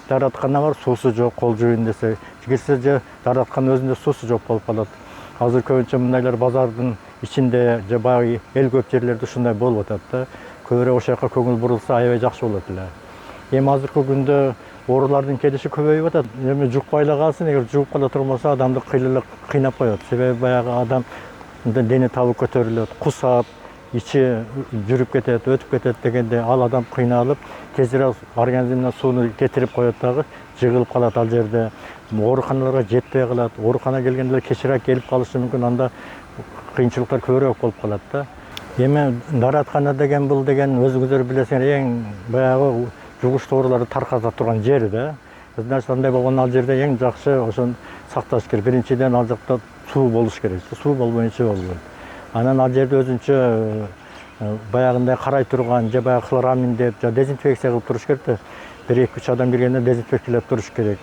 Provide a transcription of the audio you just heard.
даараткана бар, суусу жок, кол жуйын десе, кирсе же дааратканын өзүндө суусу жок болуп калат. Азыр көбүнчө мындайлар базардын ичинде же баягы эл көп жерлерде ушундай болуп атат да. Көбүрөөк ошол жака көңүл бурулса аябай жакшы болот эле. Эми азыркы күндө оорулардын келиши көбөйүп атат. Эми жукпай эле калсын, эгер жугуп кала турмаса адамды кыйнап коет. Себеби баягы адам дене табы көтөрүлөт, кусат, ичи жүрүп кетет, өтүп кетет дегенде ал адам кыйналып, тезирээк организмине сууну кетирип коет дагы, жыгылып калат ал жерде. Ооруканаларга жетпей калат. Ооруканага келгенде кечирээк келип калышы мүмкүн, анда кыйынчылыктар көбүрөөк болуп калат да. Эми даараткана деген бул деген өзүңүздөр билесиңер эң баягы жугуштуу ооруларды тарката турган жер да. Значит, андай болгондо ал жерде эң жакшы ошону сакташ керек. Биринчиден ал жакта суу болуш керек. Суу болбоюнча болбойт. Анан ал жерде өзүнчө баягындай карай турган же баягы хлорамин деп же дезинфекция кылып туруш керек да. 1-2-3 адам киргенде дезинфекциялап туруш керек.